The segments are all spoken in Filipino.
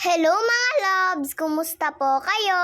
Hello mga loves! Kumusta po kayo?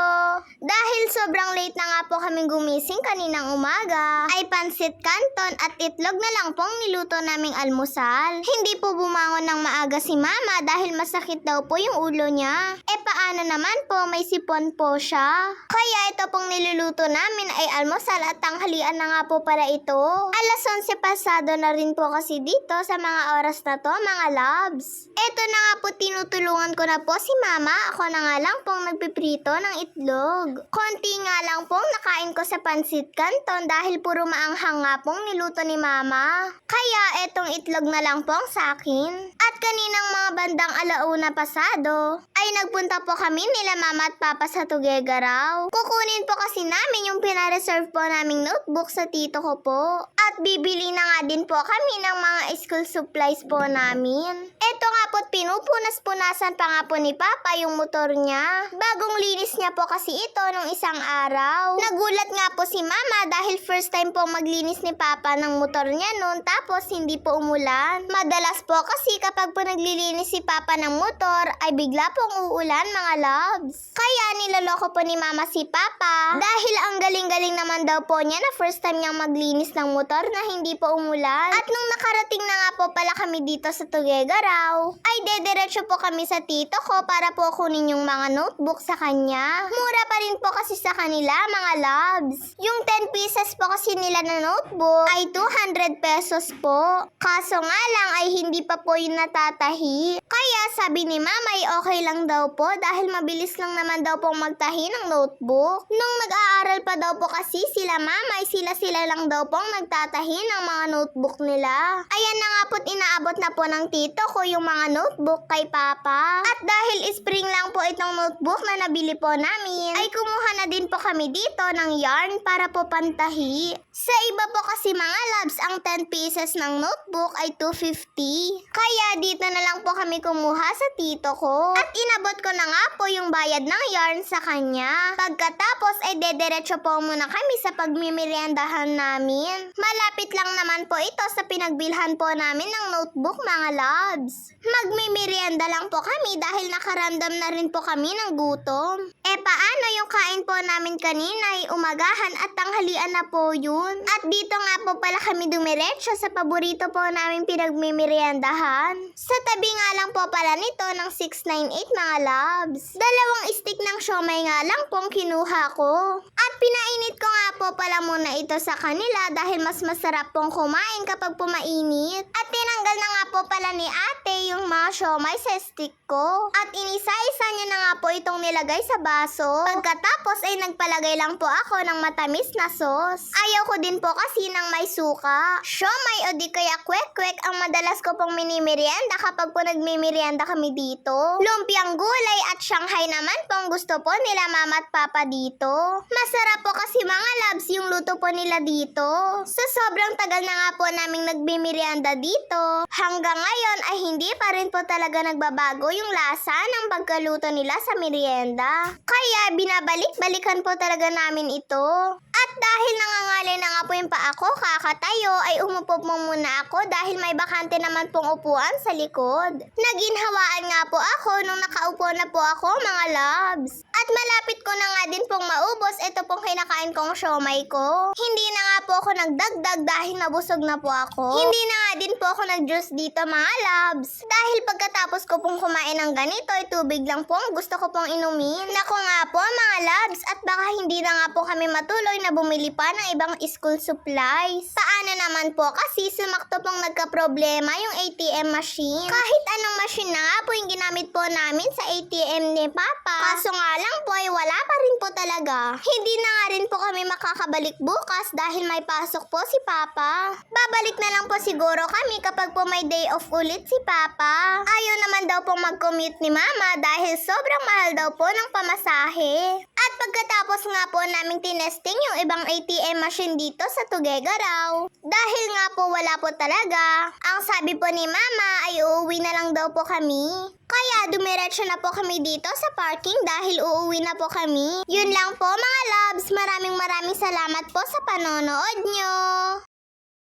Dahil sobrang late na nga po kaming gumising kaninang umaga, ay pansit canton at itlog na lang pong niluto naming almusal. Hindi po bumangon ng maaga si mama dahil masakit daw po yung ulo niya. Paano naman po, may sipon po siya. Kaya ito pong niluluto namin ay almusal at tanghalian na nga po para ito. Alas 11 pasado na rin po kasi dito sa mga oras na to mga loves. Ito na nga po, tinutulungan ko na po si mama. Ako na nga lang pong nagpiprito ng itlog. Konti nga lang pong nakain ko sa pansit canton dahil puro maanghang nga pong niluto ni mama. Kaya etong itlog na lang pong sa akin. At kaninang mga bandang alauna pasado, ay nagpunta po kami nila mama at papa sa Tuguegarao. Kukunin po kasi namin yung pinareserve po naming notebook sa tito ko po. At bibili na nga din po kami ng mga school supplies po namin. Eto nga po, pinupunas-punasan pa nga po ni papa yung motor niya. Bagong linis niya po kasi ito nung isang araw. Nagulat nga po si mama dahil first time po maglinis ni papa ng motor niya noon, tapos hindi po umulan. Madalas po kasi kapag po naglilinis si papa ng motor ay bigla pong uulan mga loves. Kaya niloloko po ni mama si papa dahil ang galing-galing naman daw po niya na first time niyang maglinis ng motor na hindi po umulan. At nung nakarating na nga po pala kami dito sa Tuguegarao, ay dediretso po kami sa tito ko para po kunin yung mga notebook sa kanya. Mura pa rin po kasi sa kanila mga loves. Yung 10 pieces po kasi nila na notebook ay 200 pesos po. Kaso nga lang ay hindi pa po yun natatahi. Kaya sabi ni mama ay okay lang daw po dahil mabilis lang naman daw pong magtahi ng notebook. Nung nag-aaral pa daw po kasi sila mama ay sila lang daw pong nagtatahi ng mga notebook nila. Ayan na nga po't inaabot na po ng tito ko yung mga notebook kay papa. At dahil spring lang po itong notebook na nabili po namin, ay kumuha na din po kami dito ng yarn para po pantahi. Sa iba po kasi mga labs, ang 10 pieces ng notebook ay 250. Kaya dito na lang po kami kumuha sa tito ko. At inabot ko na nga po yung bayad ng yarn sa kanya. Pagkatapos ay dediretso po muna kami sa pagmimeriendahan namin. Malapit lang naman po ito sa pinagbilhan po namin ng notebook mga loves. Magmimerienda lang po kami dahil nakaramdam na rin po kami ng gutom. Paano yung kain po namin kanina ay umagahan at tanghalian na po yun. At dito nga po pala kami dumiretso sa paborito po namin pinagmimeriendahan. Sa tabi nga lang po pala nito ng 698 mga loves. Dalawang stick ng siomay nga lang pong kinuha ko. At pinainit ko nga po pala muna ito sa kanila dahil mas masarap pong kumain kapag pumainit. At tinanggal na nga po pala ni ate yung mga siomay sa stick ko. At inisa-isa niya na nga po itong nilagay sa baso. Pagkatapos ay nagpalagay lang po ako ng matamis na sauce. Ayaw ko din po kasi ng may suka. Siomay o di kaya kwek-kwek ang madalas ko pong minimerienda kapag po nagmimerienda kami dito. Lumpiang gulay at Shanghai naman pong gusto po nila mama at papa dito. Masarap po kasi mga loves yung luto po nila dito. Sa sobrang tagal na nga po naming nagmimerienda dito, hanggang ngayon ay hindi pa rin po talaga nagbabago yung lasa ng pagkaluto nila sa merienda. Kaya binabalik-balikan po talaga namin ito. At dahil nangangalay na nga po yung paa ko kakatayo, ay umupo po muna ako dahil may bakante naman pong upuan sa likod. Naginhawaan nga po ako nung nakaupo na po ako mga loves. At malapit ko na nga din pong maubos ito pong kinakain kong siomay ko. Hindi na nga po ako nagdagdag dahil nabusog na po ako. Hindi na nga din po ako nag-juice dito mga loves. Dahil pagkatapos ko pong kumain ng ganito ay tubig lang po ang gusto ko pong inumin. Naku nga po mga loves, at baka hindi na nga po kami matuloy na bumili pa ng ibang school supplies. Paano naman po kasi sumakto pong nagka-problema yung ATM machine. Kahit anong machine na nga po yung ginamit po namin sa ATM ni papa. Kaso nga lang po ay wala pa rin po talaga. Hindi na nga rin po kami makakabalik bukas dahil may pasok po si papa. Babalik na lang po siguro kami kapag po may day off ulit si papa. Ayaw naman daw pong mag-commute ni mama dahil sobrang mahal daw po ng pamasahe. At pagkatapos nga po naming tinesting yung ibang ATM machine dito sa Tuguegarao, dahil nga po wala po talaga, ang sabi po ni mama ay uuwi na lang daw po kami. Kaya dumiretso na po kami dito sa parking dahil uuwi na po kami. Yun lang po mga loves, maraming salamat po sa panonood nyo.